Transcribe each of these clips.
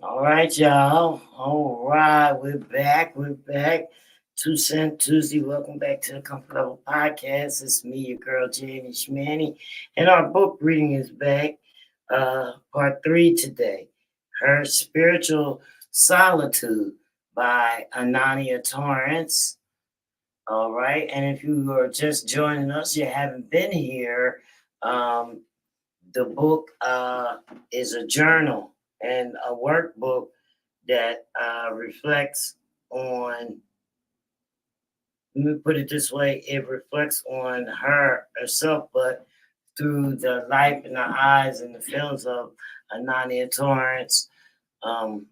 All right, y'all. All right, we're back. We're back. Two Cent Tuesday. Welcome back to the Comfort Level Podcast. It's me, your girl Janie Schmanny, and our book reading is back. Part three today. Her Spiritual Solitude by Anoniya Torrence. All right, and if you are just joining us, you haven't been here. Um, the book is a journal and a workbook that reflects on, let me put it this way, it reflects on herself, but through the life and the eyes and the feelings of Anoniya Torrance. Um,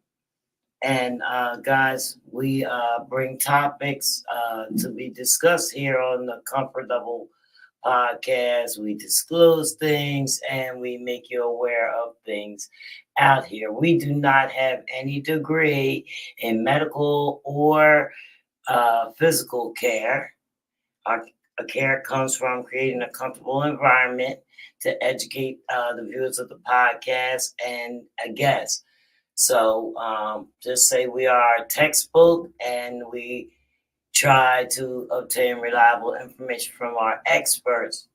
and guys, we bring topics to be discussed here on the Comfort Level podcast. We disclose things and we make you aware of things out here. We do not have any degree in medical or physical care. Our care comes from creating a comfortable environment to educate the viewers of the podcast and guests. So just say we are a textbook and we try to obtain reliable information from our experts.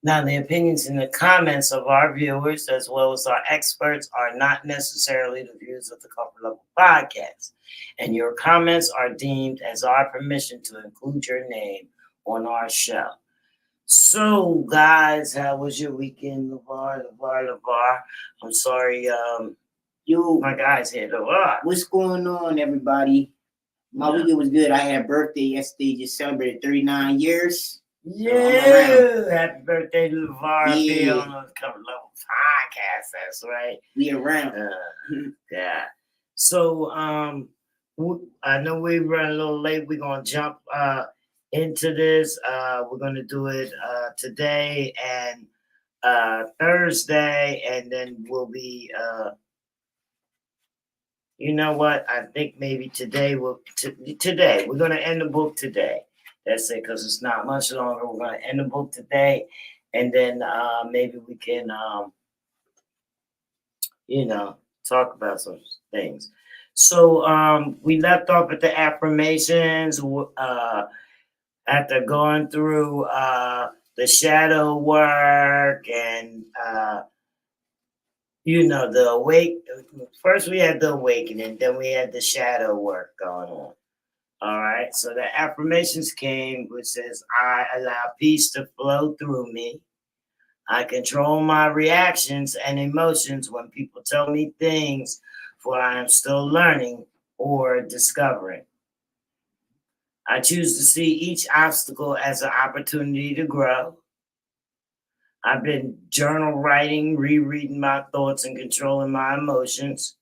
Now, the opinions and the comments of our viewers, as well as our experts, are not necessarily the views of the Comfort Level Podcast. And your comments are deemed as our permission to include your name on our show. So, guys, how was your weekend, LeVar? I'm sorry, Yo, my guys here, LeVar. what's going on, everybody? My Yeah. weekend was good. I had a birthday yesterday, just celebrated 39 years. Yeah, happy birthday to LeVar Yeah. on the Comfort Level Podcast. That's right. We around. Yeah. So, I know we run a little late. We're gonna jump into this. We're gonna do it today and Thursday, and then we'll be. You know what? I think maybe today today we're gonna end the book today. That's it, because it's not much longer. We're gonna end the book today, and then maybe we can you know, talk about some things. So we left off at the affirmations after going through the shadow work and the awake. First we had the awakening, then we had the shadow work going on. All right. So the affirmations came, which says, I allow peace to flow through me. I control my reactions and emotions when people tell me things, for I am still learning or discovering. I choose to see each obstacle as an opportunity to grow. I've been journal writing, rereading my thoughts, and controlling my emotions.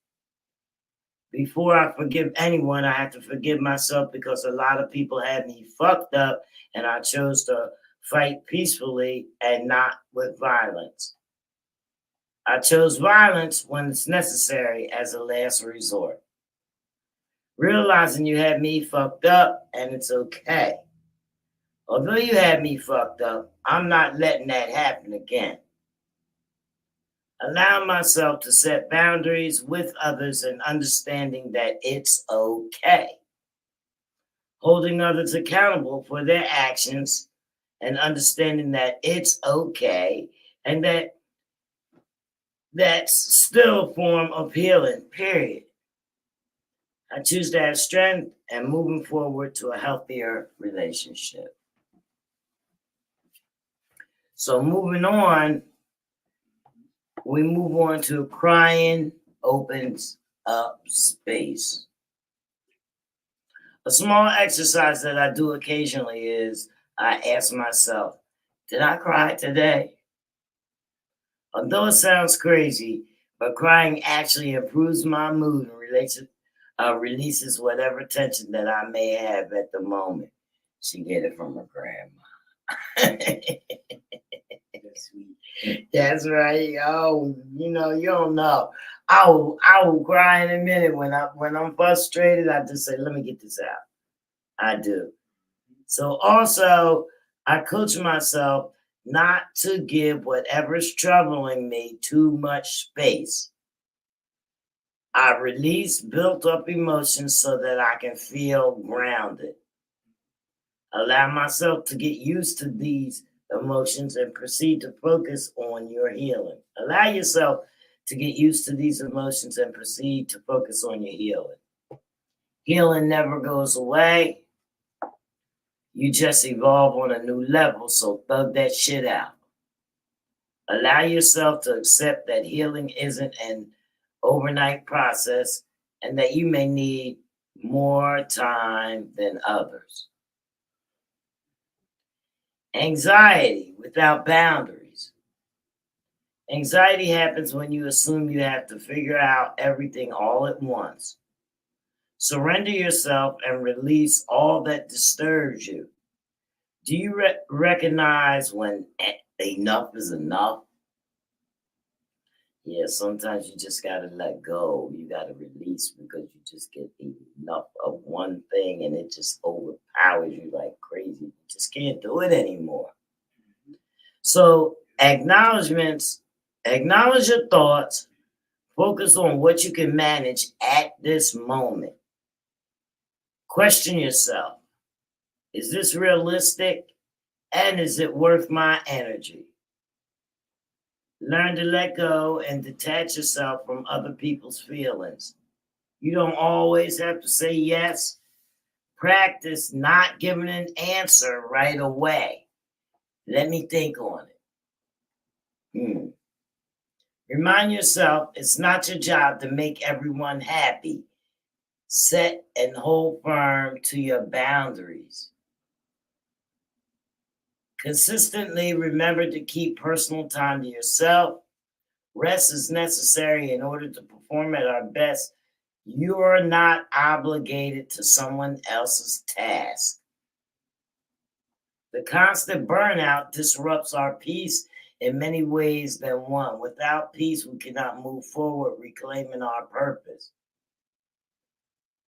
Before I forgive anyone, I have to forgive myself because a lot of people had me fucked up and I chose to fight peacefully and not with violence. I chose violence when it's necessary as a last resort. Realizing you had me fucked up and it's okay. Although you had me fucked up, I'm not letting that happen again. Allowing myself to set boundaries with others and understanding that it's okay. Holding others accountable for their actions and understanding that it's okay and that that's still a form of healing, period. I choose to have strength and moving forward to a healthier relationship. So moving on, we move on to crying opens up space. A small exercise that I do occasionally is I ask myself, did I cry today? Although it sounds crazy, but crying actually improves my mood and releases whatever tension that I may have at the moment. She get it from her grandma. That's sweet. That's right. Oh, you don't know. I will cry in a minute when I'm frustrated. I just say, let me get this out. I do. So also, I coach myself not to give whatever's troubling me too much space. I release built up emotions so that I can feel grounded. Allow myself to get used to these emotions and proceed to focus on your healing. Allow yourself to get used to these emotions and proceed to focus on your healing. Healing never goes away. You just evolve on a new level, so thug that shit out. Allow yourself to accept that healing isn't an overnight process and that you may need more time than others. Anxiety without boundaries. Anxiety happens when you assume you have to figure out everything all at once. Surrender yourself and release all that disturbs you. Do you recognize when enough is enough? Yeah, sometimes you just got to let go. You got to release because you just get enough of one thing and it just overpowers you like crazy. You just can't do it anymore. So, acknowledge your thoughts, focus on what you can manage at this moment. Question yourself, is this realistic? And is it worth my energy? Learn to let go and detach yourself from other people's feelings. You don't always have to say yes. Practice not giving an answer right away. Let me think on it. Remind yourself it's not your job to make everyone happy. Set and hold firm to your boundaries. Consistently remember to keep personal time to yourself. Rest is necessary in order to perform at our best. You are not obligated to someone else's task. The constant burnout disrupts our peace in many ways than one. Without peace, we cannot move forward reclaiming our purpose.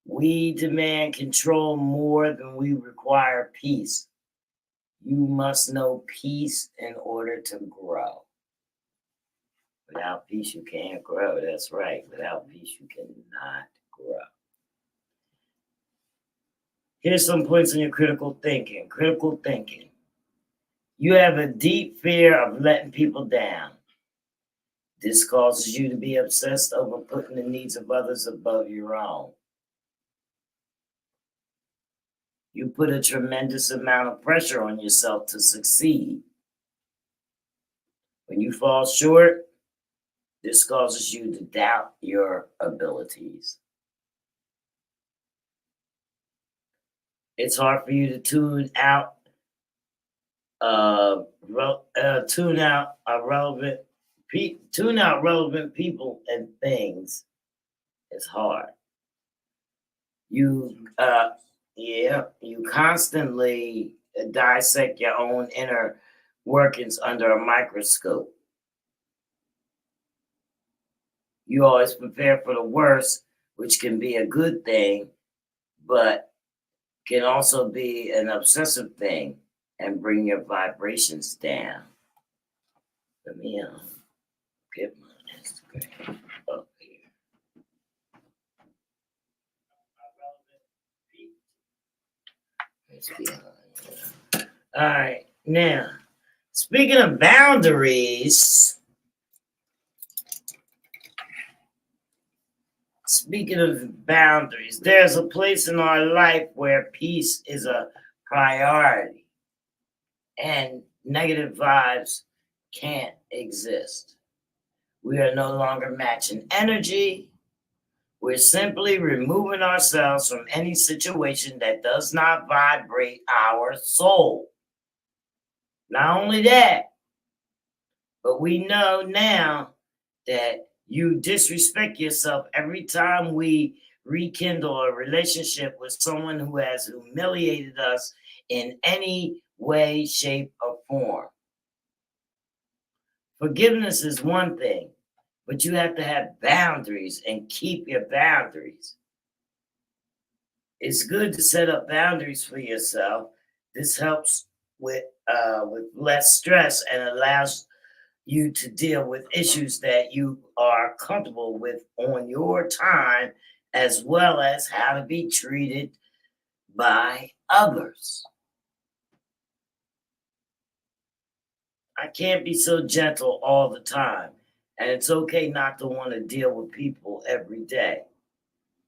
We demand control more than we require peace. You must know peace in order to grow. Without peace, you can't grow. That's right. Without peace, you cannot grow. Here's some points on your critical thinking. Critical thinking. You have a deep fear of letting people down. This causes you to be obsessed over putting the needs of others above your own. You put a tremendous amount of pressure on yourself to succeed. When you fall short, this causes you to doubt your abilities. It's hard for you to tune out relevant people and things. It's hard. You constantly dissect your own inner workings under a microscope. You always prepare for the worst, which can be a good thing, but can also be an obsessive thing and bring your vibrations down. Let me get my Instagram up here. Let's be on. All right, now speaking of boundaries. Speaking of boundaries, there's a place in our life where peace is a priority and negative vibes can't exist. We are no longer matching energy. We're simply removing ourselves from any situation that does not vibrate our soul. Not only that, but we know now that you disrespect yourself every time we rekindle a relationship with someone who has humiliated us in any way, shape, or form. Forgiveness is one thing, but you have to have boundaries and keep your boundaries. It's good to set up boundaries for yourself. This helps with less stress and allows you to deal with issues that you are comfortable with on your time, as well as how to be treated by others. I can't be so gentle all the time. And it's okay not to want to deal with people every day.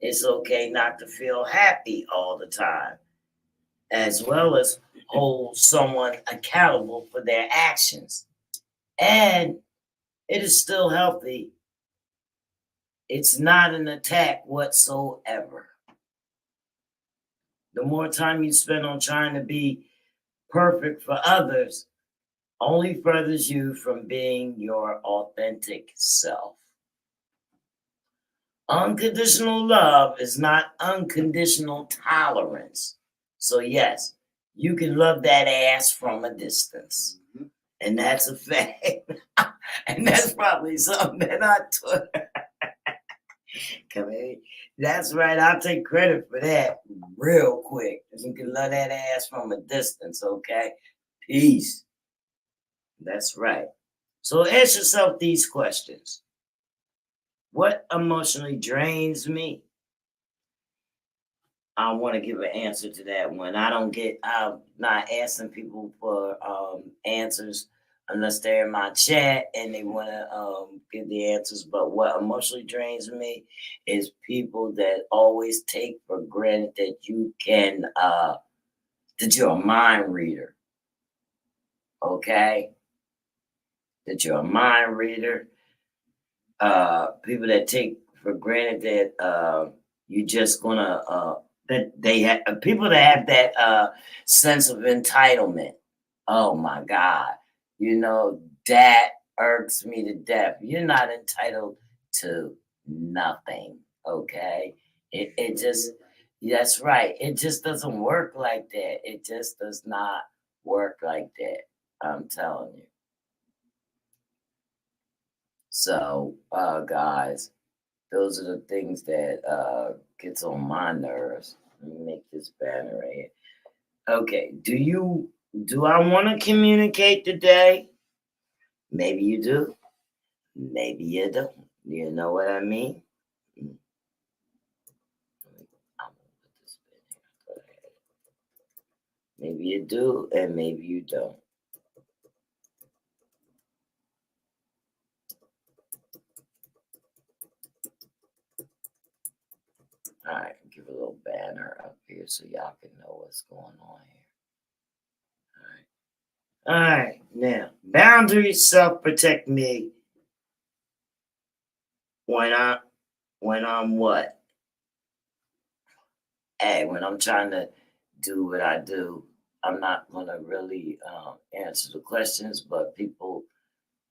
It's okay not to feel happy all the time, as well as hold someone accountable for their actions. And it is still healthy. It's not an attack whatsoever. The more time you spend on trying to be perfect for others, only furthers you from being your authentic self. Unconditional love is not unconditional tolerance. So, yes, you can love that ass from a distance. And that's a fact. And that's probably something that I took. Come in. That's right. I'll take credit for that real quick. You can love that ass from a distance, okay? Peace. That's right. So ask yourself these questions. What emotionally drains me? I want to give an answer to that one. I'm not asking people for answers unless they're in my chat and they want to give the answers. But what emotionally drains me is people that always take for granted that that you're a mind reader. Okay? That you're a mind reader. People that take for granted that you're just gonna that they have people that have that sense of entitlement. Oh my God, that irks me to death. You're not entitled to nothing. Okay, it just that's right. It just doesn't work like that. It just does not work like that. I'm telling you. So, guys, those are the things that gets on my nerves. Let me make this banner right here. Okay, do I want to communicate today? Maybe you do. Maybe you don't. You know what I mean? I'm gonna put this in here. Maybe you do, and maybe you don't. All right, give a little banner up here so y'all can know what's going on here. All right, now boundaries self-protect me when I'm what? Hey, when I'm trying to do what I do, I'm not gonna really answer the questions, but people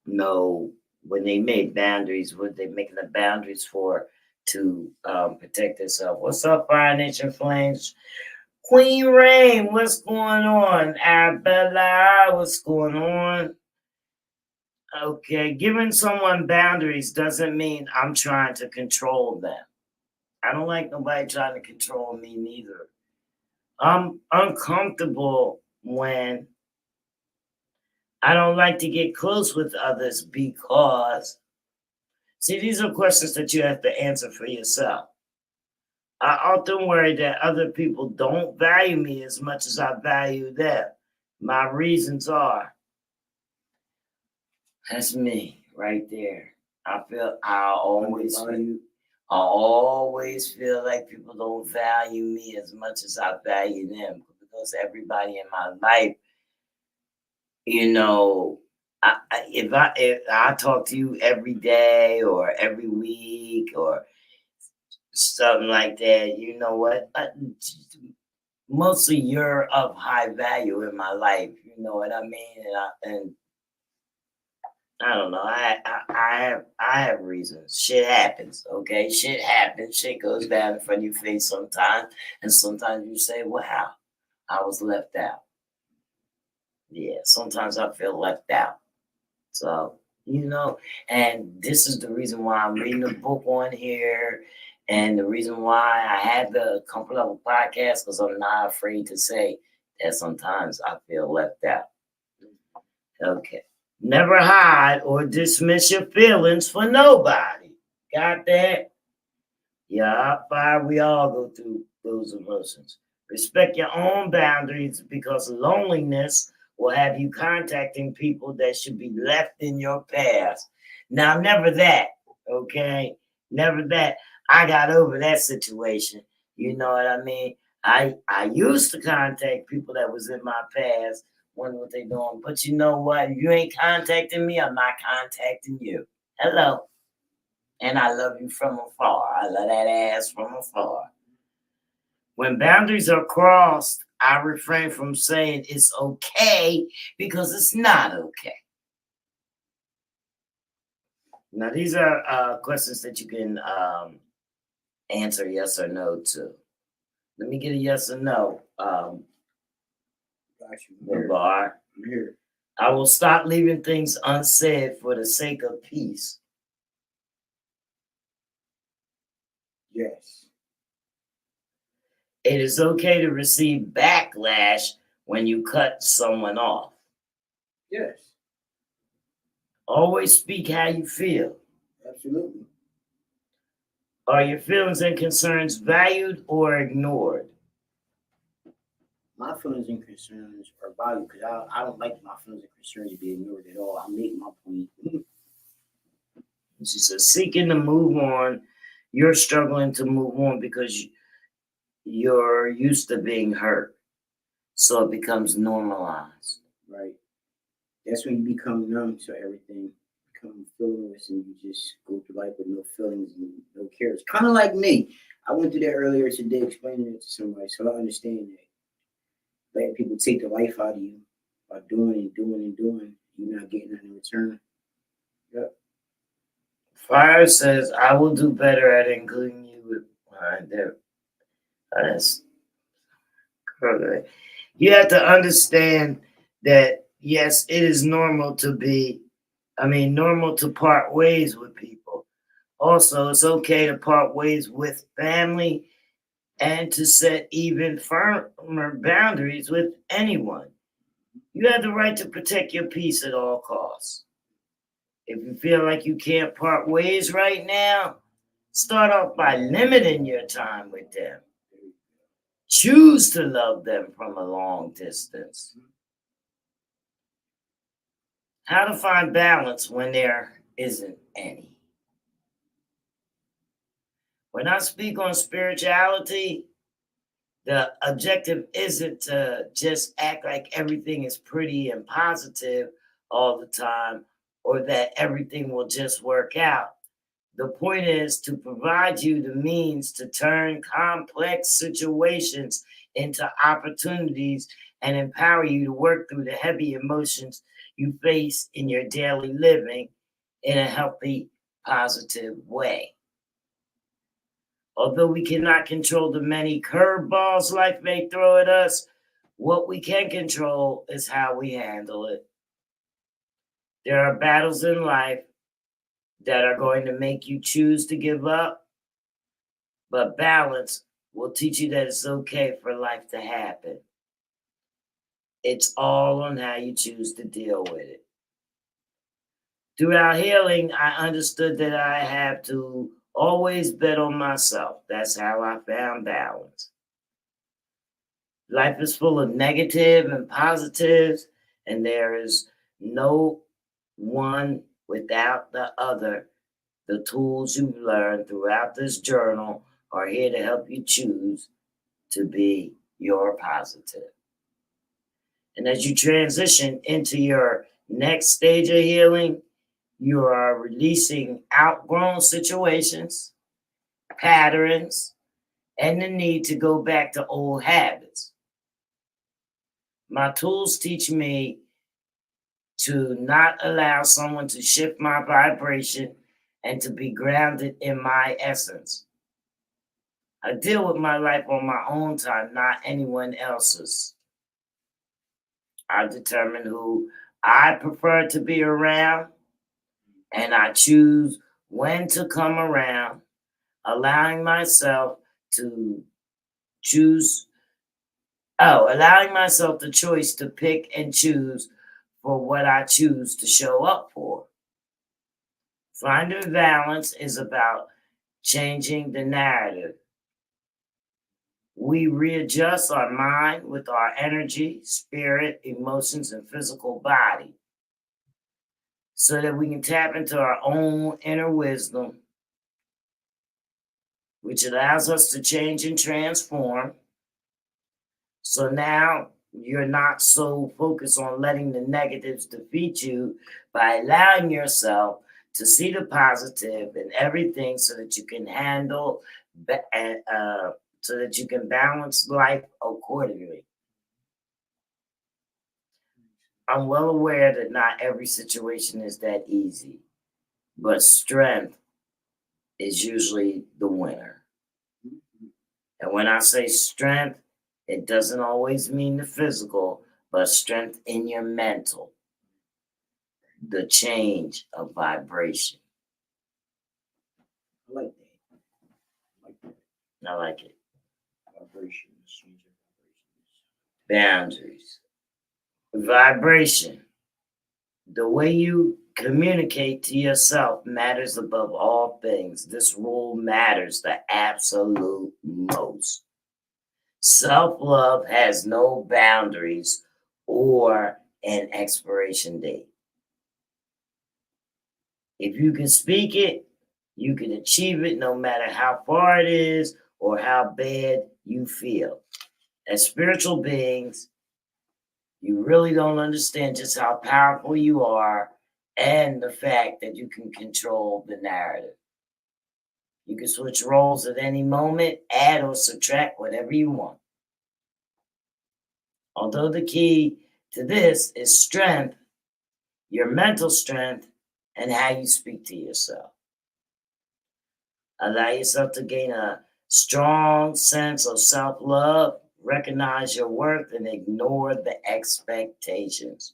know when they make boundaries, what they're making the boundaries for to protect themselves. What's up, Fire Nation Flames? Queen Rain, what's going on? Abella, what's going on? Okay, giving someone boundaries doesn't mean I'm trying to control them. I don't like nobody trying to control me neither. I'm uncomfortable when I don't like to get close with others because, see, these are questions that you have to answer for yourself. I often worry that other people don't value me as much as I value them. My reasons are that's me right there. I always feel like people don't value me as much as I value them because everybody in my life, you know, if I talk to you every day or every week or something like that, you know what? Mostly you're of high value in my life. You know what I mean? And I don't know. I have reasons. Shit happens. Okay, shit happens. Shit goes down in front of your face sometimes, and sometimes you say, "Wow, I was left out." Yeah, sometimes I feel left out. So and this is the reason why I'm reading the book on here, and the reason why I had the Comfort Level podcast because I'm not afraid to say that sometimes I feel left out. Okay. Never hide or dismiss your feelings for nobody. Got that? Yeah, fire. We all go through those emotions. Respect your own boundaries because loneliness will have you contacting people that should be left in your past. Now, never that, okay? Never that. I got over that situation. You know what I mean? I used to contact people that was in my past, wonder what they doing. But you know what? If you ain't contacting me, I'm not contacting you. Hello. And I love you from afar. I love that ass from afar. When boundaries are crossed, I refrain from saying it's okay because it's not okay. Now, these are questions that you can answer yes or no to. Let me get a yes or no. Got you. Bar. I'm here. I will stop leaving things unsaid for the sake of peace. Yes. It is okay to receive backlash when you cut someone off. Yes. Always speak how you feel. Absolutely. Are your feelings and concerns valued or ignored? My feelings and concerns are valued because I don't like my feelings and concerns to be ignored at all. I make my point. She says, seeking to move on, you're struggling to move on because you're used to being hurt. So it becomes normalized. Right. That's when you become numb to everything, become feelingless, and you just go through life with no feelings and no cares. Kind of like me. I went through that earlier today, explaining it to somebody, so I understand that. Letting people take the life out of you by doing and doing and doing, you're not getting nothing in return. Yep. Fire says, I will do better at including you with there. That's correct. You have to understand that yes, it is normal to normal to part ways with people. Also, it's okay to part ways with family and to set even firmer boundaries with anyone. You have the right to protect your peace at all costs. If you feel like you can't part ways right now, start off by limiting your time with them. Choose to love them from a long distance. How to find balance when there isn't any. When I speak on spirituality, the objective isn't to just act like everything is pretty and positive all the time or that everything will just work out. The point is to provide you the means to turn complex situations into opportunities and empower you to work through the heavy emotions you face in your daily living in a healthy, positive way. Although we cannot control the many curveballs life may throw at us, what we can control is how we handle it. There are battles in life that are going to make you choose to give up, but balance will teach you that it's okay for life to happen. It's all on how you choose to deal with it. Throughout healing, I understood that I have to always bet on myself. That's how I found balance. Life is full of negative and positives, and there is no one without the other. The tools you've learned throughout this journal are here to help you choose to be your positive. And as you transition into your next stage of healing, you are releasing outgrown situations, patterns, and the need to go back to old habits. My tools teach me to not allow someone to shift my vibration and to be grounded in my essence. I deal with my life on my own time, not anyone else's. I determine who I prefer to be around, and I choose when to come around, allowing myself to choose, allowing myself the choice to pick and choose for what I choose to show up for. Finding balance is about changing the narrative. We readjust our mind with our energy, spirit, emotions, and physical body so that we can tap into our own inner wisdom, which allows us to change and transform. So now you're not so focused on letting the negatives defeat you by allowing yourself to see the positive in everything so that you can handle so that you can balance life accordingly. I'm well aware that not every situation is that easy, but strength is usually the winner. And when I say strength, it doesn't always mean the physical, but strength in your mental, the change of vibration. I like that. I like that. I like it. Vibrations, change of vibrations. Boundaries. Vibration. The way you communicate to yourself matters above all things. This rule matters the absolute most. Self-love has no boundaries or an expiration date. If you can speak it, you can achieve it no matter how far it is or how bad you feel. As spiritual beings, you really don't understand just how powerful you are and the fact that you can control the narrative. You can switch roles at any moment, add or subtract whatever you want. Although the key to this is strength, your mental strength, and how you speak to yourself. Allow yourself to gain a strong sense of self-love, recognize your worth, and ignore the expectations.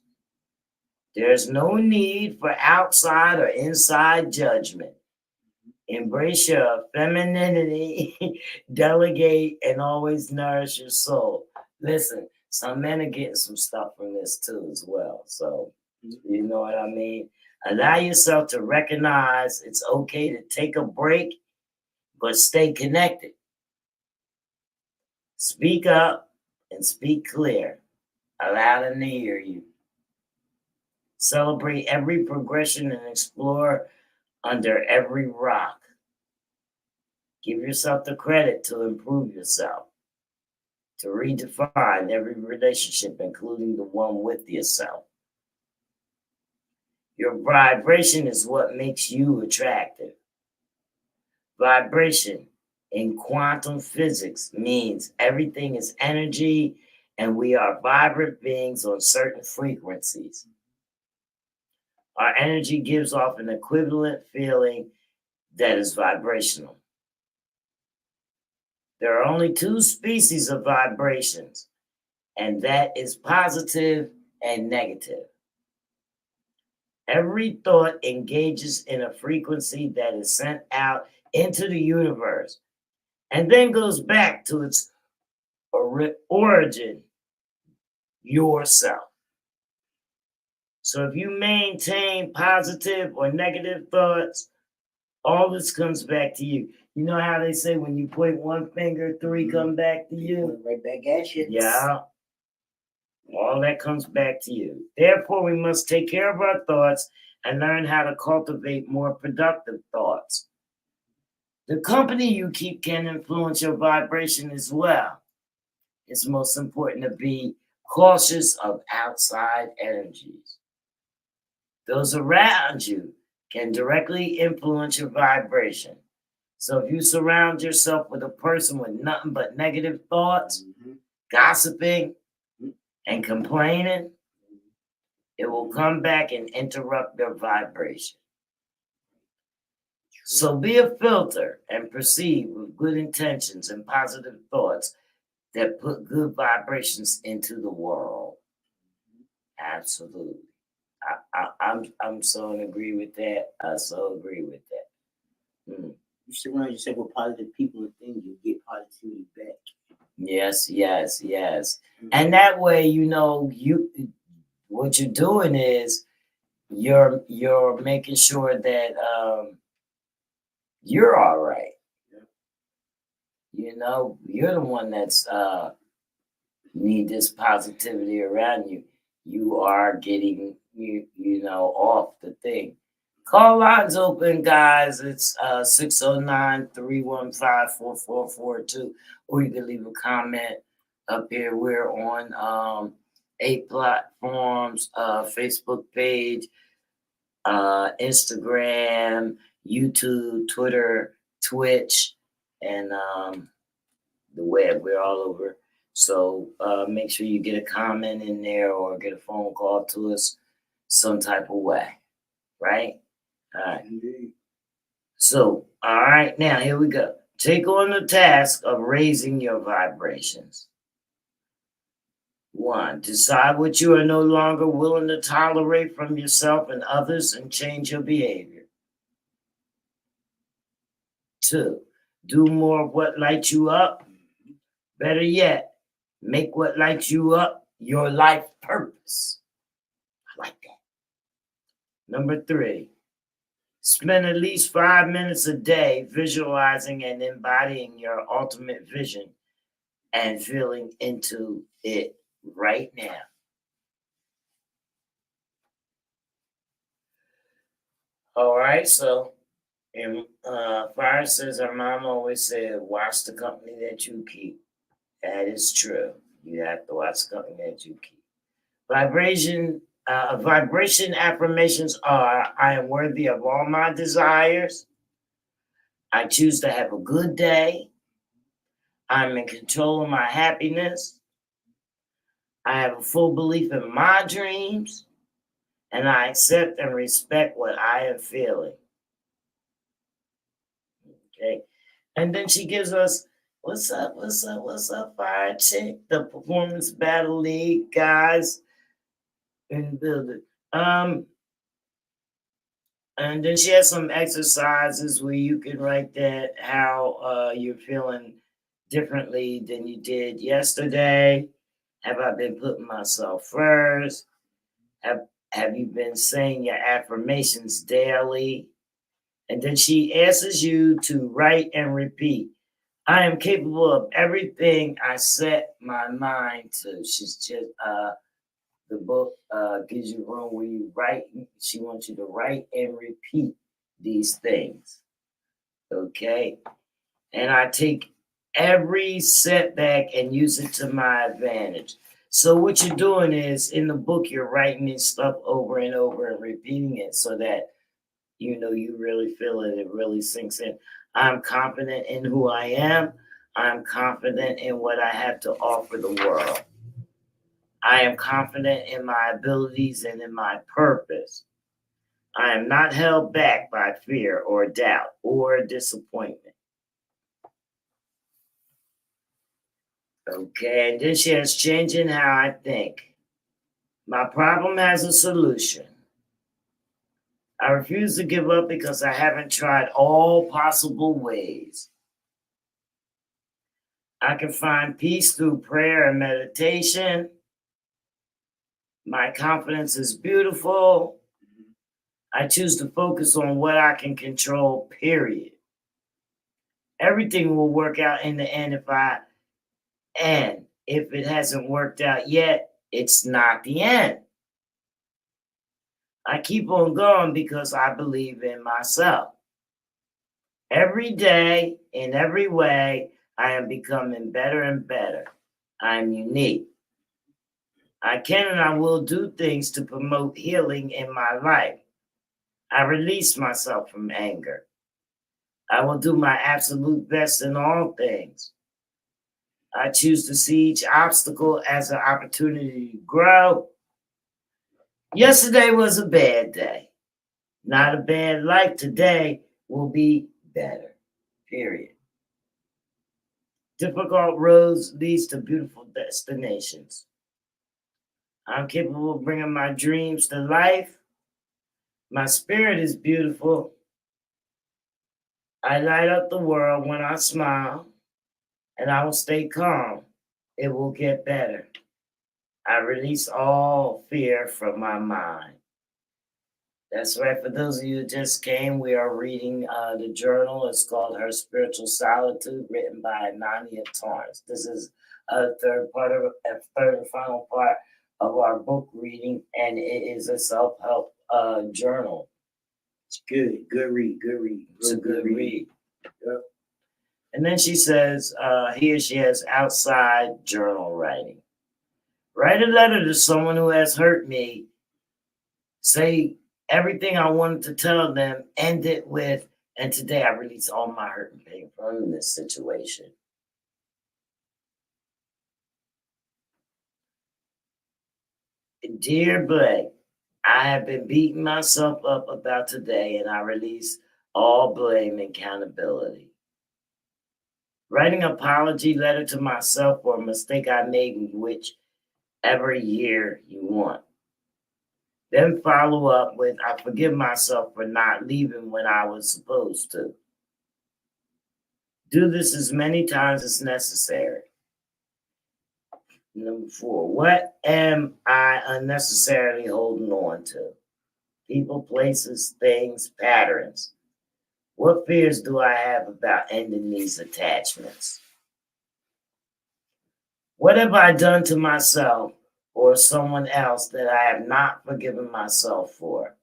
There's no need for outside or inside judgment. Embrace your femininity, delegate, and always nourish your soul. Listen, some men are getting some stuff from this too as well. So, you know what I mean? Allow yourself to recognize it's okay to take a break, but stay connected. Speak up and speak clear. Allow them to hear you. Celebrate every progression and explore under every rock. Give yourself the credit to improve yourself, to redefine every relationship, including the one with yourself. Your vibration is what makes you attractive. Vibration in quantum physics means everything is energy and we are vibrant beings on certain frequencies. Our energy gives off an equivalent feeling that is vibrational. There are only two species of vibrations, and that is positive and negative. Every thought engages in a frequency that is sent out into the universe and then goes back to its origin, yourself. So if you maintain positive or negative thoughts, all this comes back to you. You know how they say when you point one finger, three come back to you? Right back at you. Yeah. All that comes back to you. Therefore, we must take care of our thoughts and learn how to cultivate more productive thoughts. The company you keep can influence your vibration as well. It's most important to be cautious of outside energies. Those around you can directly influence your vibration. So if you surround yourself with a person with nothing but negative thoughts, gossiping, and complaining, it will come back and interrupt your vibration. So be a filter and proceed with good intentions and positive thoughts that put good vibrations into the world. Absolutely. I'm so in agree with that. I so agree with that. You surround yourself with positive people and things, you get positivity back. Yes. And that way, you know, what you're doing is you're making sure that you're all right. You know, you're the one that's need this positivity around you. You are getting off the thing. Call lines open, guys. It's 609-315-4442. Or you can leave a comment up here. We're on 8 platforms, Facebook page, Instagram, YouTube, Twitter, Twitch, and the web. We're all over. So make sure you get a comment in there or get a phone call to us some type of way. Right? All right. Indeed. So, all right, now here we go. Take on the task of raising your vibrations. 1. Decide what you are no longer willing to tolerate from yourself and others and change your behavior. 2. Do more of what lights you up. Better yet, make what lights you up your life purpose. I like that. Number 3. Spend at least 5 minutes a day visualizing and embodying your ultimate vision and feeling into it right now. All right, so and Fire says her mom always said, watch the company that you keep. That is true. You have to watch the company that you keep. Vibration affirmations are: I am worthy of all my desires. I choose to have a good day. I'm in control of my happiness. I have a full belief in my dreams. And I accept and respect what I am feeling. Okay. And then she gives us, what's up, Fire Chick? The Performance Battle League guys in the building. And then she has some exercises where you can write that how you're feeling differently than you did yesterday. Have I been putting myself first? Have you been saying your affirmations daily? And then she asks you to write and repeat. I am capable of everything I set my mind to. She's just the book gives you room where you write. She wants you to write and repeat these things. Okay. And I take every setback and use it to my advantage. So what you're doing is in the book, you're writing this stuff over and over and repeating it so that you really feel it. It really sinks in. I'm confident in who I am. I'm confident in what I have to offer the world. I am confident in my abilities and in my purpose. I am not held back by fear or doubt or disappointment. Okay, and then she has changing how I think. My problem has a solution. I refuse to give up because I haven't tried all possible ways. I can find peace through prayer and meditation. My confidence is beautiful. I choose to focus on what I can control, period. Everything will work out in the end if it hasn't worked out yet, it's not the end. I keep on going because I believe in myself. Every day, in every way, I am becoming better and better. I am unique. I can and I will do things to promote healing in my life. I release myself from anger. I will do my absolute best in all things. I choose to see each obstacle as an opportunity to grow. Yesterday was a bad day. Not a bad life. Today will be better. Period. Difficult roads leads to beautiful destinations. I'm capable of bringing my dreams to life. My spirit is beautiful. I light up the world when I smile, and I will stay calm. It will get better. I release all fear from my mind. That's right. For those of you who just came, we are reading the journal. It's called Her Spiritual Solitude, written by Anoniya Torrence. This is a third and final part of our book reading, and it is a self-help journal. It's good. Good read. Good read. It's a good read. Yep. And then she says, here she has outside journal writing. Write a letter to someone who has hurt me. Say everything I wanted to tell them, end it with, and today I release all my hurt and pain from this situation. Dear Blake, I have been beating myself up about today, and I release all blame and accountability. Writing an apology letter to myself for a mistake I made in whichever year you want. Then follow up with, I forgive myself for not leaving when I was supposed to. Do this as many times as necessary. Number 4, what am I unnecessarily holding on to? People, places, things, patterns. What fears do I have about ending these attachments? What have I done to myself or someone else that I have not forgiven myself for?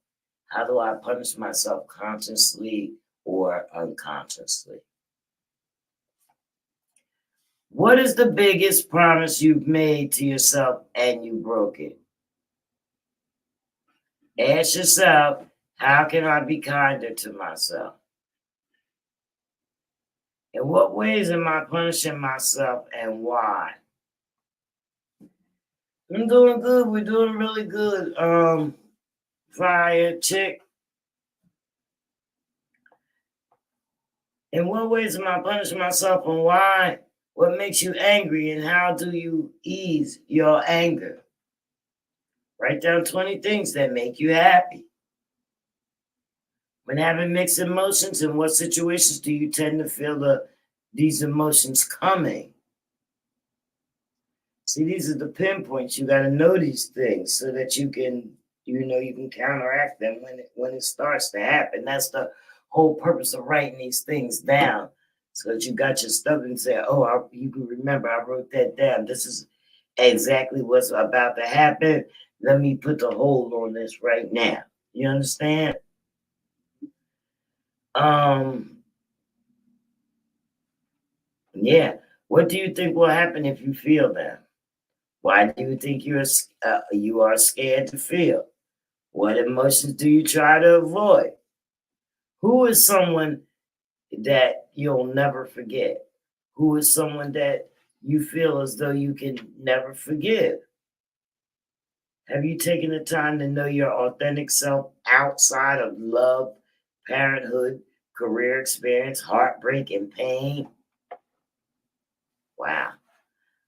How do I punish myself consciously or unconsciously? What is the biggest promise you've made to yourself and you broke it? Ask yourself, how can I be kinder to myself? In what ways am I punishing myself and why? I'm doing good. We're doing really good. Fire chick. In what ways am I punishing myself and why? What makes you angry and how do you ease your anger? Write down 20 things that make you happy. When having mixed emotions, in what situations do you tend to feel these emotions coming? See, these are the pinpoints. You got to know these things so that you can counteract them when it starts to happen. That's the whole purpose of writing these things down, so that you got your stuff and say, "Oh, you can remember. I wrote that down. This is exactly what's about to happen. Let me put the hold on this right now." You understand? Yeah. What do you think will happen if you feel that? Why do you think you are scared to feel? What emotions do you try to avoid? Who is someone that you'll never forget? Who is someone that you feel as though you can never forgive? Have you taken the time to know your authentic self outside of love, parenthood, career experience, heartbreak, and pain? Wow.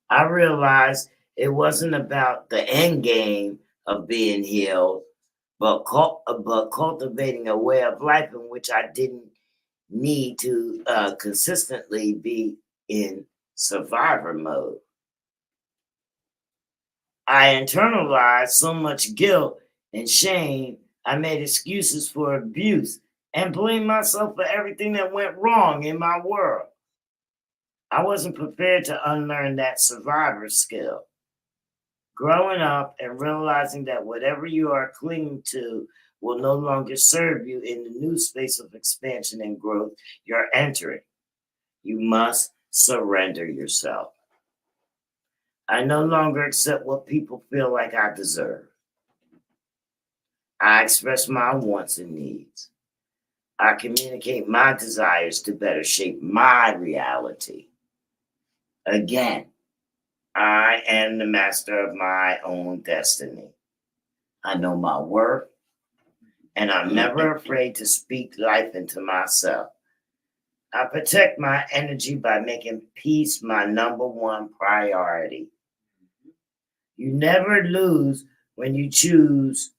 I realized it wasn't about the end game of being healed, but cultivating a way of life in which I didn't need to consistently be in survivor mode. I internalized so much guilt and shame, I made excuses for abuse and blamed myself for everything that went wrong in my world. I wasn't prepared to unlearn that survivor skill. Growing up and realizing that whatever you are clinging to will no longer serve you in the new space of expansion and growth you're entering. You must surrender yourself. I no longer accept what people feel like I deserve. I express my wants and needs. I communicate my desires to better shape my reality. Again, I am the master of my own destiny. I know my worth, and I'm never afraid to speak life into myself. I protect my energy by making peace my number one priority. You never lose when you choose.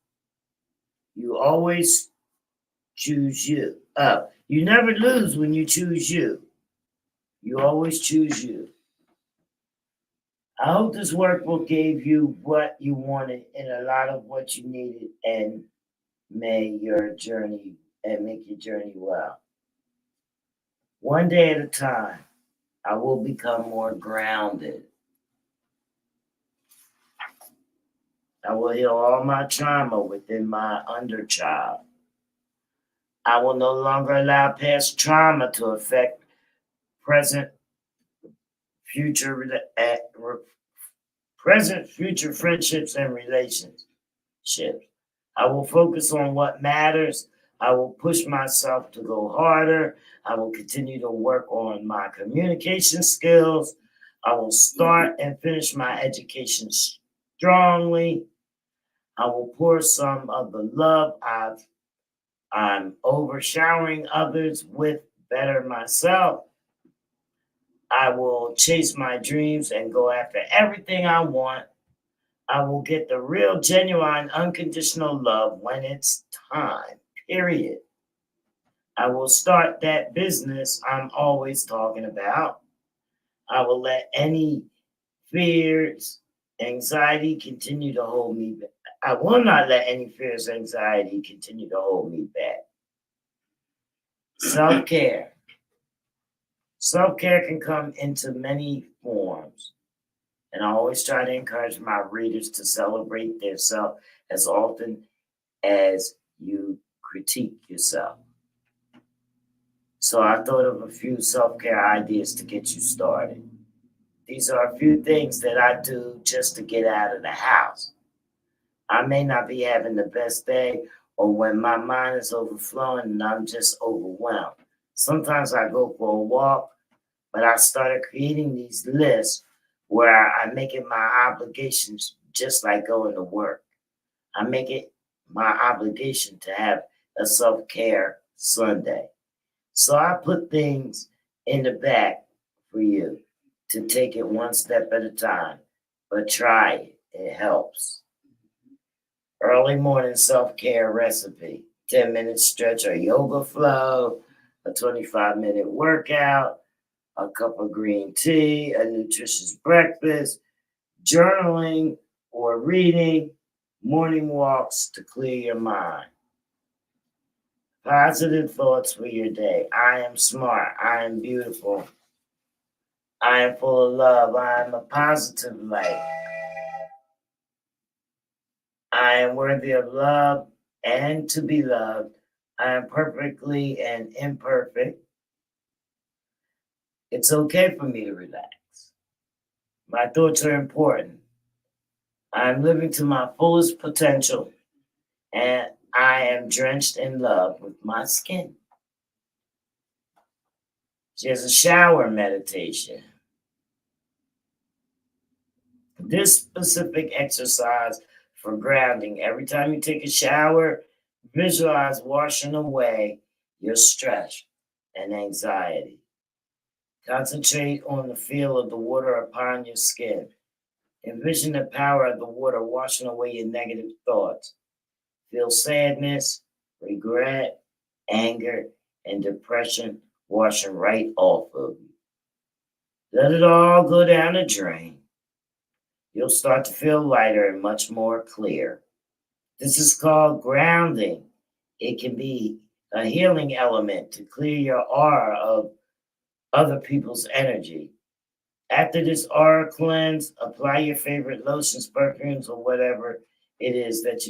You always choose you. You never lose when you choose you. You always choose you. I hope this workbook gave you what you wanted and a lot of what you needed, and may your journey and make your journey well. One day at a time, I will become more grounded. I will heal all my trauma within my underchild. I will no longer allow past trauma to affect present, future, present, future friendships and relationships. I will focus on what matters. I will push myself to go harder. I will continue to work on my communication skills. I will start and finish my education strongly. I will pour some of the love I'm overshowering others with, better myself. I will chase my dreams and go after everything I want. I will get the real, genuine, unconditional love when it's time, period. I will start that business I'm always talking about. I will let any fears, anxiety continue to hold me back. I will not let any fears, anxiety continue to hold me back. Self care. Self care can come into many forms. And I always try to encourage my readers to celebrate their self as often as you critique yourself. So I thought of a few self care ideas to get you started. These are a few things that I do just to get out of the house. I may not be having the best day or when my mind is overflowing and I'm just overwhelmed. Sometimes I go for a walk, but I started creating these lists where I make it my obligations, just like going to work. I make it my obligation to have a self care Sunday. So I put things in the back for you to take it one step at a time, but try it. It helps. Early morning self care recipe: 10-minute stretch or yoga flow, a 25-minute workout, a cup of green tea, a nutritious breakfast, journaling or reading, morning walks to clear your mind. Positive thoughts for your day. I am smart. I am beautiful. I am full of love. I am a positive light. I am worthy of love and to be loved. I am perfectly and imperfect. It's okay for me to relax. My thoughts are important. I am living to my fullest potential, and I am drenched in love with my skin. There's a shower meditation. This specific exercise for grounding. Every time you take a shower, visualize washing away your stress and anxiety. Concentrate on the feel of the water upon your skin. Envision the power of the water washing away your negative thoughts. Feel sadness, regret, anger, and depression washing right off of you. Let it all go down the drain. You'll start to feel lighter and much more clear. This is called grounding. It can be a healing element to clear your aura of other people's energy. After this aura cleanse, apply your favorite lotions, perfumes, or whatever it is that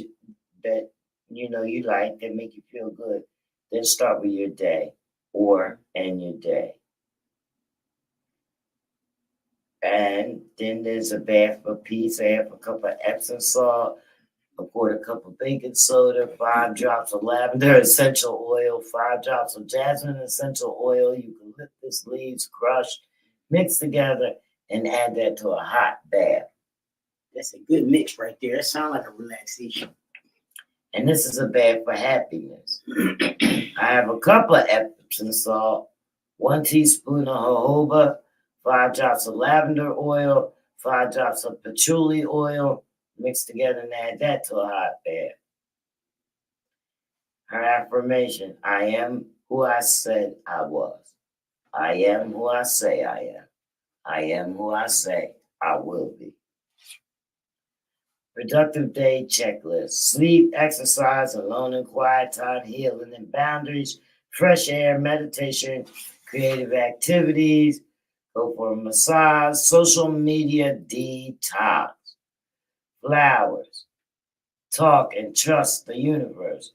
you know you like that make you feel good. Then start with your day or end your day. And then there's a bath for peace, half a cup of Epsom salt, a quarter cup of baking soda, 5 drops of lavender essential oil, 5 drops of jasmine essential oil, eucalyptus leaves crushed, mixed together, and add that to a hot bath. That's a good mix right there. That sounds like a relaxation. And this is a bath for happiness. I have a cup of Epsom salt, 1 teaspoon of jojoba, 5 drops of lavender oil, 5 drops of patchouli oil, mixed together and add that to a hot bath. Her affirmation: I am who I said I was. I am who I say I am. I am who I say I will be. Productive day checklist: sleep, exercise, alone and quiet time, healing and boundaries, fresh air, meditation, creative activities, go for a massage, social media detox, flowers, talk and trust the universe,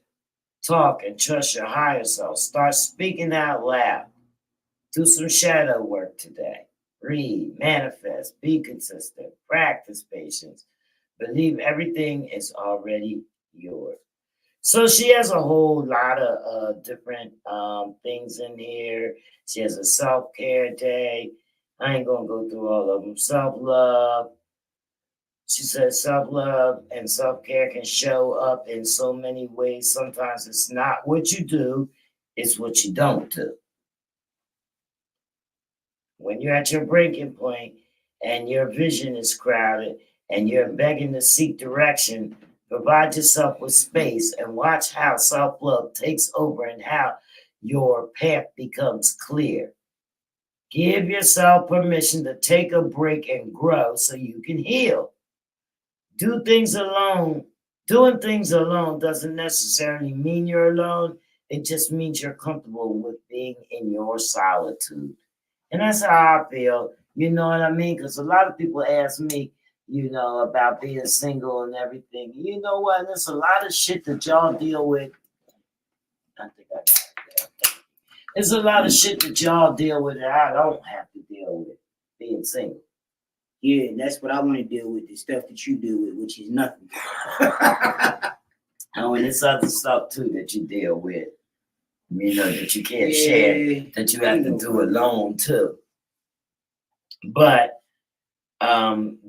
talk and trust your higher self, start speaking out loud, do some shadow work today, read, manifest, be consistent, practice patience, believe everything is already yours. So she has a whole lot of different things in here. She has a self care day. I ain't gonna go through all of them. Self love. She says self love and self care can show up in so many ways. Sometimes it's not what you do, it's what you don't do. When you're at your breaking point and your vision is crowded and you're begging to seek direction, provide yourself with space and watch how self love takes over and how your path becomes clear. Give yourself permission to take a break and grow so you can heal. Do things alone. Doing things alone doesn't necessarily mean you're alone. It just means you're comfortable with being in your solitude. And that's how I feel. You know what I mean? Because a lot of people ask me, about being single and everything. You know what? There's a lot of shit that y'all deal with. I think I got it there. There's a lot of shit that y'all deal with that I don't have to deal with being single. Yeah, and that's what I want to deal with, the stuff that you deal with, which is nothing. Oh, and it's other stuff too that you deal with, that you can't share, that you have to do alone too. But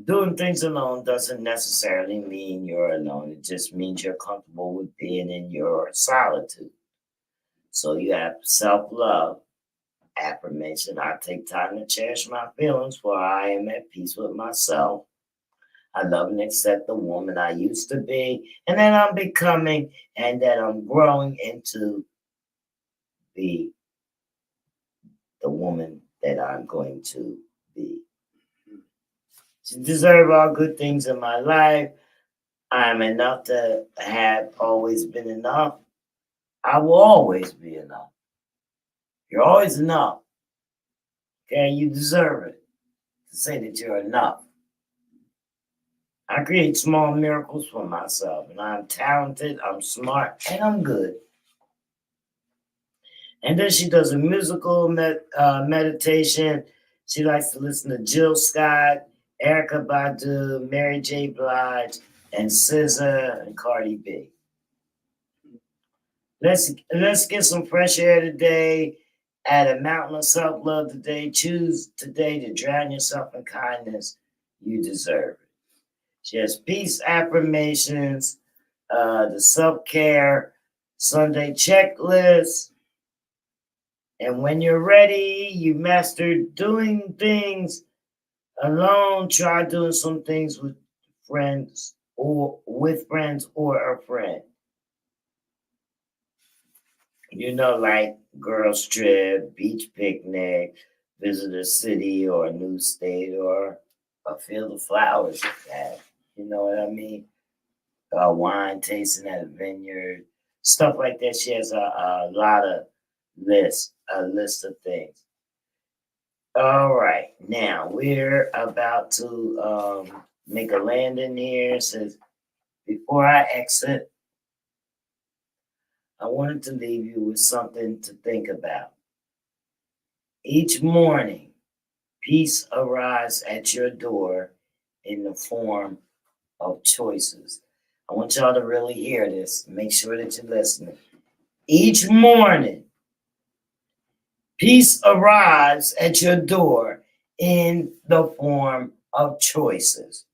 doing things alone doesn't necessarily mean you're alone. It just means you're comfortable with being in your solitude. So you have self-love, affirmation. I take time to cherish my feelings, for I am at peace with myself. I love and accept the woman I used to be, and that I'm becoming, and that I'm growing into be the woman that I'm going to be. To deserve all good things in my life. I'm enough to have always been enough. I will always be enough. You're always enough. Okay, you deserve it to say that you're enough. I create small miracles for myself, and I'm talented, I'm smart, and I'm good. And then she does a musical meditation. She likes to listen to Jill Scott, Erica Badu, Mary J. Blige, and SZA and Cardi B. Let's get some fresh air today. Add a mountain of self love today. Choose today to drown yourself in kindness. You deserve it. She has peace affirmations, the self care Sunday checklist. And when you're ready, you master doing things alone. Try doing some things with friends or a friend. Like girls trip, beach picnic, visit a city or a new state or a field of flowers if that. You know what I mean? Wine tasting at a vineyard, stuff like that. She has a lot of a list of things. All right, now we're about to make a landing here. It says, before I exit, I wanted to leave you with something to think about. Each morning, peace arrives at your door in the form of choices. I want y'all to really hear this. Make sure that you're listening. Each morning, peace arrives at your door in the form of choices.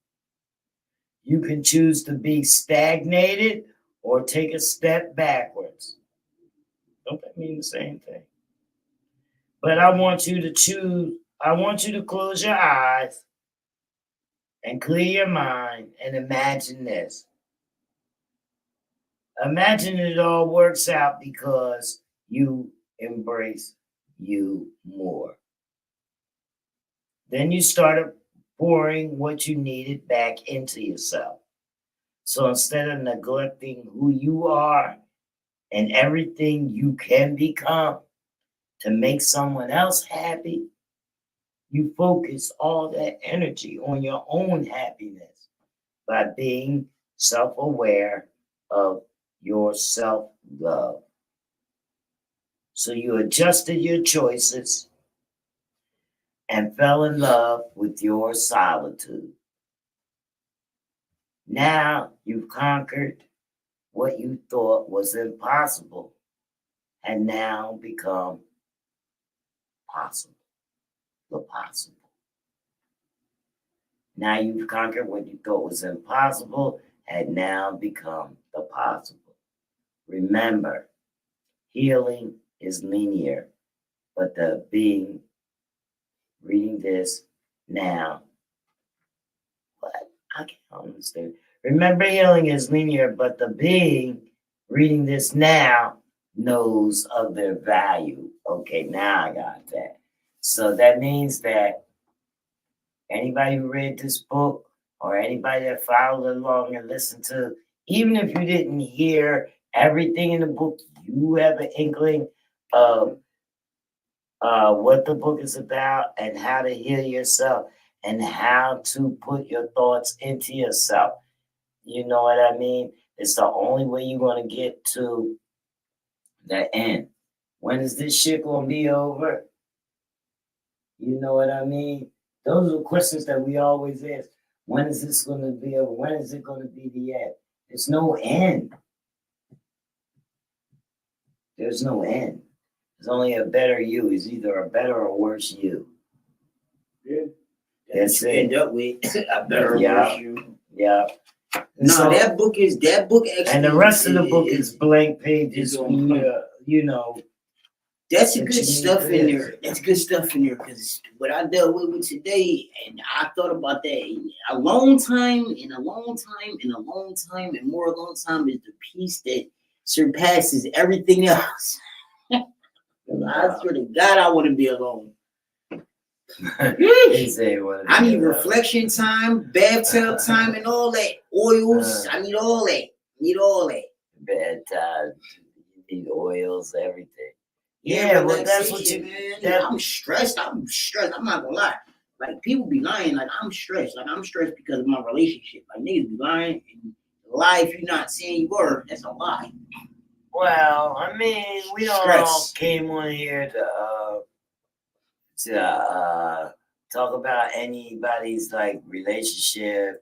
You can choose to be stagnated or take a step backwards. Don't that mean the same thing? But I want you to choose, I want you to close your eyes and clear your mind and imagine this. Imagine it all works out because you embrace you more. Then you start pouring what you needed back into yourself. So instead of neglecting who you are and everything you can become to make someone else happy, you focus all that energy on your own happiness by being self aware of your self love. So you adjusted your choices and fell in love with your solitude. Now you've conquered what you thought was impossible and now become possible. The possible. Now you've conquered what you thought was impossible and now become the possible. Remember, healing is linear, but the being reading this now, what? I can't understand. Remember, healing is linear, but the being reading this now knows of their value. Okay, now I got that. So that means that anybody who read this book or anybody that followed along and listened to, even if you didn't hear everything in the book, you have an inkling of what the book is about and how to heal yourself and how to put your thoughts into yourself. You know what I mean? It's the only way you're going to get to the end. When is this shit going to be over? You know what I mean? Those are questions that we always ask. When is this going to be over? When is it going to be the end? There's no end. There's no end. There's only a better you. It's either a better or worse you. Yeah. That's you it. end up with a better or worse you. Yeah. No, so, that book actually. And the rest of the book is blank pages. You know. That's good stuff in there. That's good stuff in there because what I dealt with today, and I thought about that a long time, and a long time, and a long time, and more a long time is the peace that surpasses everything else. I swear to God, I want to be alone. I need reflection time, bathtub time, and all that. Oils, I need all that. Bedtime, you need oils, everything. Yeah, well, that's what you. Man, I'm stressed. I'm not gonna lie. Like people be lying. Like I'm stressed. Like I'm stressed because of my relationship. Like niggas be lying and lie if you're not saying you were. That's a lie. Well, I mean, we don't all came on here to talk about anybody's like relationship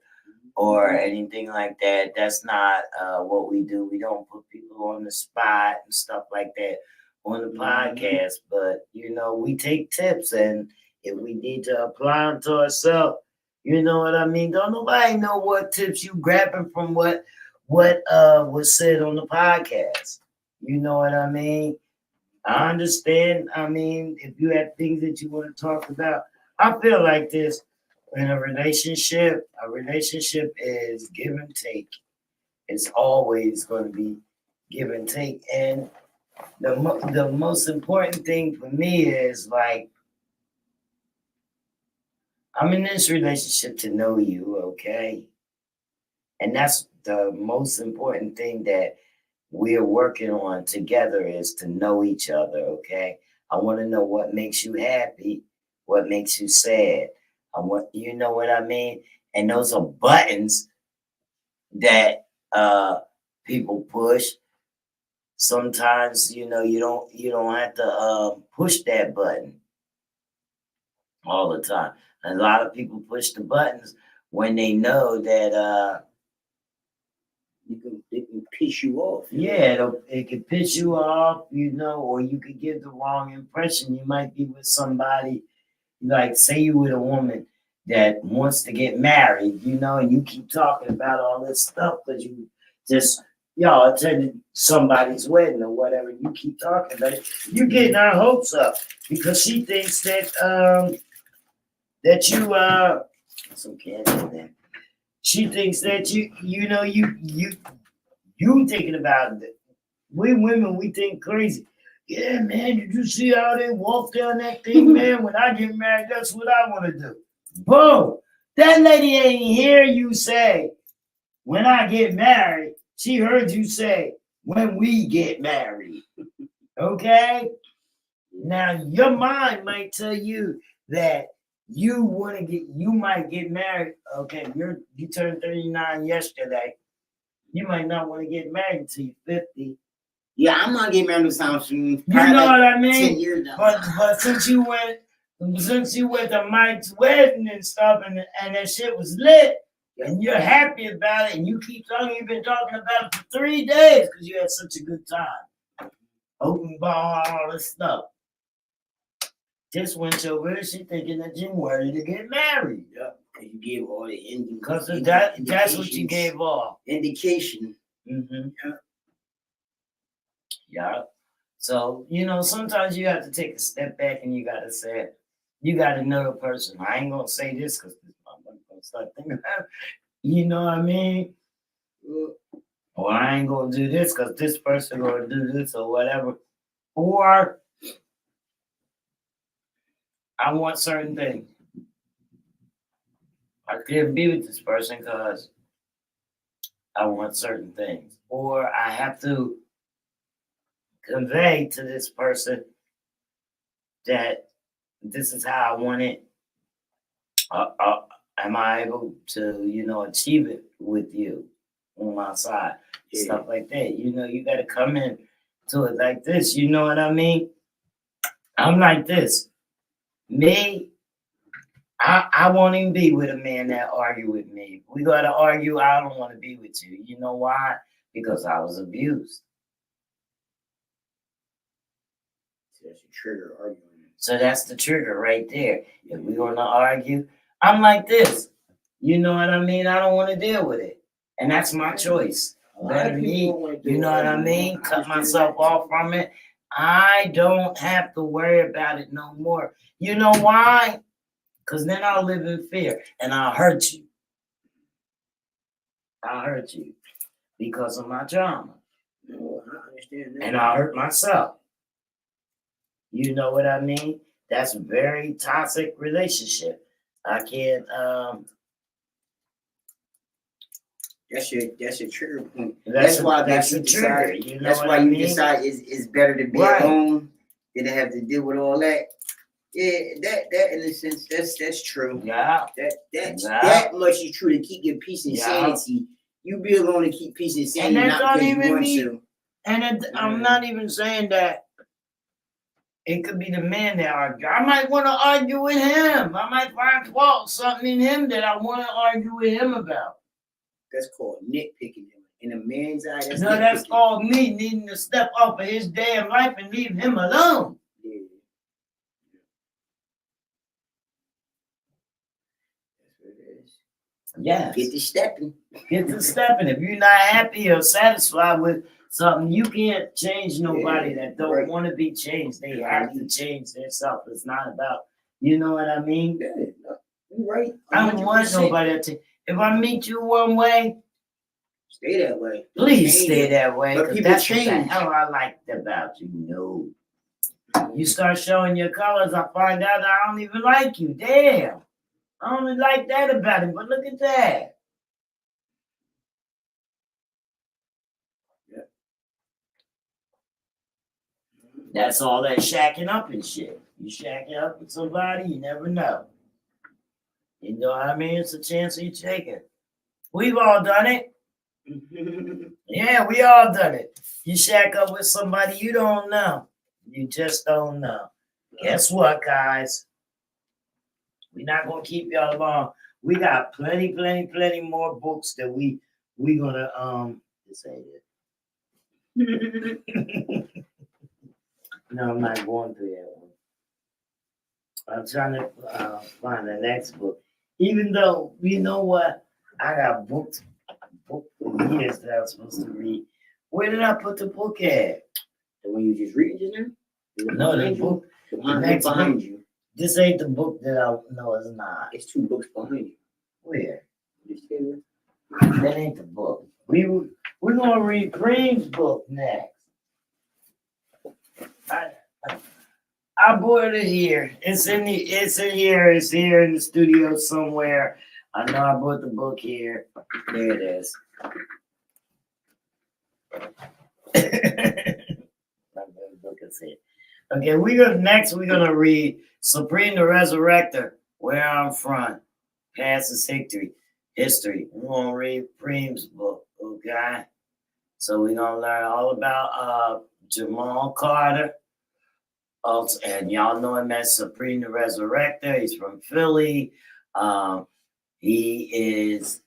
or anything like that. That's not what we do. We don't put people on the spot and stuff like that on the podcast. But you know, we take tips, and if we need to apply them to ourselves, you know what I mean. Don't nobody know what tips you grabbing from what was said on the podcast. You know what I mean. I understand. I mean, if you have things that you want to talk about, I feel like this in a relationship is give and take. It's always going to be give and take. And the most important thing for me is like, I'm in this relationship to know you, okay? And that's the most important thing that we're working on together is to know each other, okay? I want to know what makes you happy, what makes you sad. I want, you know what I mean? And those are buttons that people push. Sometimes, you know, you don't have to push that button all the time. And a lot of people push the buttons when they know that it can piss you off. Yeah, it can piss you off, you know, or you could give the wrong impression. You might be with somebody, like say you with a woman that wants to get married, you know, and you keep talking about all this stuff because you just y'all attended somebody's wedding or whatever. You keep talking about it. You're getting her hopes up because she thinks that that you some candy in there. She thinks that you know you thinking about it. We women, we think crazy. Yeah, man, did you see how they walk down that thing, man? When I get married, that's what I want to do. Boom. That lady ain't hear you say, when I get married. She heard you say, when we get married. Okay? Now, your mind might tell you that you might get married. Okay, you turned 39 yesterday. You might not want to get married until you're 50. Yeah, I'm not getting married sometime soon. You know what I mean? 10 years now. But since you went to Mike's wedding and stuff, and that shit was lit, and you're happy about it, and you keep talking, you've been talking about it for 3 days because you had such a good time. Open bar, all this stuff. This went over here, she thinking that you're ready to get married. Yeah, because you gave all the ending. Because that's what you gave off. Indication. Mm-hmm. Yeah. So, sometimes you have to take a step back and you got to say, you got to know the person. I ain't going to say this because I'm going to start thinking about it. You know what I mean? Or I ain't going to do this because this person going to do this or whatever. Or I want certain things. I can't be with this person because I want certain things. Or I have to convey to this person that this is how I want it. Am I able to, achieve it with you on my side? Yeah. Stuff like that. You got to come in to it like this. You know what I mean? I'm like this. Me, I won't even be with a man that argue with me. If we got to argue, I don't want to be with you. You know why? Because I was abused. That's a trigger arguing. So that's the trigger right there. If we're going to argue, I'm like this. You know what I mean? I don't want to deal with it. And that's my choice. Better me, you know what I mean? Cut myself off from it. I don't have to worry about it no more. You know why? Because then I'll live in fear and I'll hurt you. I'll hurt you because of my trauma. No, I understand that. And I'll hurt myself. You know what I mean? That's a very toxic relationship. I can't. That's your trigger point. That's why you decide. You know that's why you decide it's better to be alone than to have to deal with all that. Yeah, that in a sense, that's true. Yeah. That much is true to keep your peace and sanity. You be alone to keep peace and sanity, and not because you want to. And I'm not even saying that. It could be the man that argue. I might want to argue with him. I might find fault, something in him that I want to argue with him about. That's called nitpicking. In a man's eye, that's called me needing to step off of his damn life and leave him alone. Yeah. That's what it is. Yeah. Get to stepping. If you're not happy or satisfied with something, you can't change nobody that don't want to be changed. They have to change themselves. It's not about, you know what I mean? Yeah, you're right. 100%. I don't want nobody to. If I meet you one way, stay that way. Please stay that way. But people that's change. What the hell I liked about you. No. You start showing your colors, I find out I don't even like you. Damn. I only like that about him, but look at that. That's all that shacking up and shit. You shacking up with somebody, you never know. You know what I mean? It's a chance you taking. We've all done it. Yeah, we all done it. You shack up with somebody you don't know. You just don't know. Guess what, guys? We're not gonna keep y'all long. We got plenty more books that we gonna this ain't it. No, I'm not going through that one. I'm trying to find the next book. Even though, you know what? I got book for years that I was supposed to read. Where did I put the book at? The one you just read just now? No, the book. The next behind you. This ain't the book that I know it's not. It's 2 books behind you. Where? That ain't the book. We're gonna read Cream's book next. I bought it here. It's here in the studio somewhere. I know I brought the book here. There it is. Okay, we're gonna read Supreme the Resurrector, Where I'm From, Past is History. We're gonna read Preem's book, okay? So we're gonna learn all about Jamal Carter. Also, and y'all know him as Supreme the Resurrector. He's from Philly. He is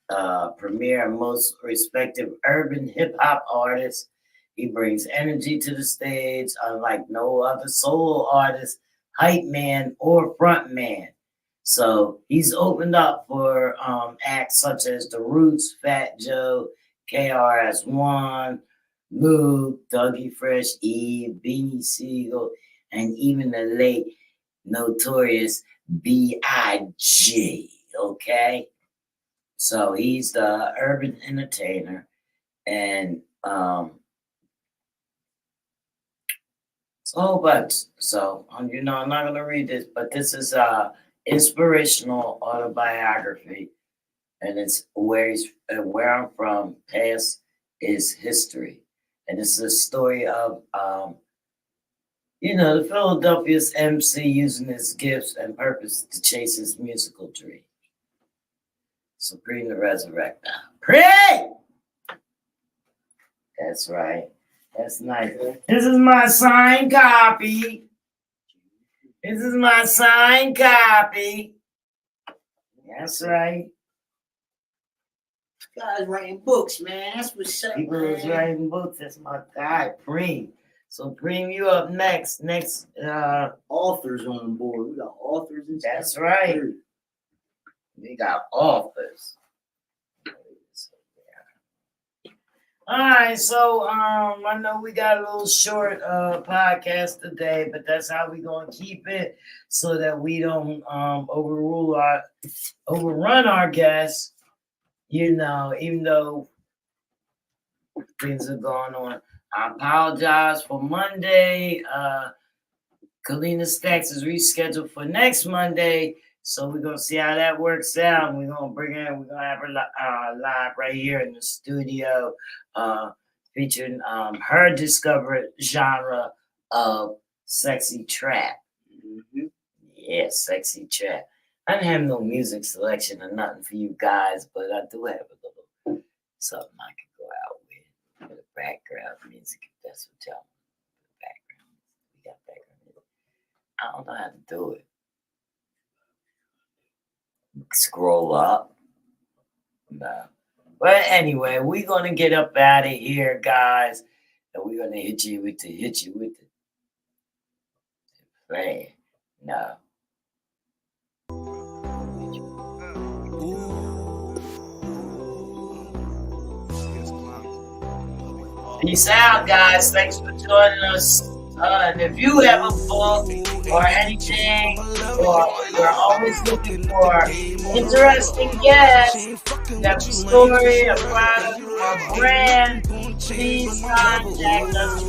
premier and most respected urban hip hop artist. He brings energy to the stage, unlike no other solo artist, hype man, or front man. So he's opened up for acts such as The Roots, Fat Joe, KRS-One, Luke, Dougie Fresh, Eve, Beanie Siegel, and even the late notorious B.I.G. Okay, so he's the urban entertainer, and it's a whole bunch. So I'm not gonna read this, but this is inspirational autobiography, and it's where I'm from. Past is history, and it's a story of the Philadelphia's MC using his gifts and purpose to chase his musical dream. Supreme the Resurrector. Pray! That's right. That's nice. This is my signed copy. That's right. Guys writing books, man. That's what's up. People is writing books. That's my guy, Preem. So Preem, you up next. Authors on board. We got authors and stuff. That's right. We got authors. All right, so I know we got a little short podcast today, but that's how we're gonna keep it so that we don't overrun our guests. Even though things are going on. I apologize for Monday. Kalina Stacks is rescheduled for next Monday. So we're gonna see how that works out. We're gonna have her live right here in the studio, featuring her discovered genre of sexy trap. Mm-hmm. Yeah, sexy trap. I didn't have no music selection or nothing for you guys, but I do have a little something I can go out with the background music. If that's what y'all want. Background. We got background music. I don't know how to do it. Scroll up. No. But anyway, we're gonna get up out of here, guys, and we're gonna hit you with the play. No. Peace out, guys. Thanks for joining us. And if you have a book or anything, or we're always looking for interesting guests, that have a story, a product, or a brand, please contact us.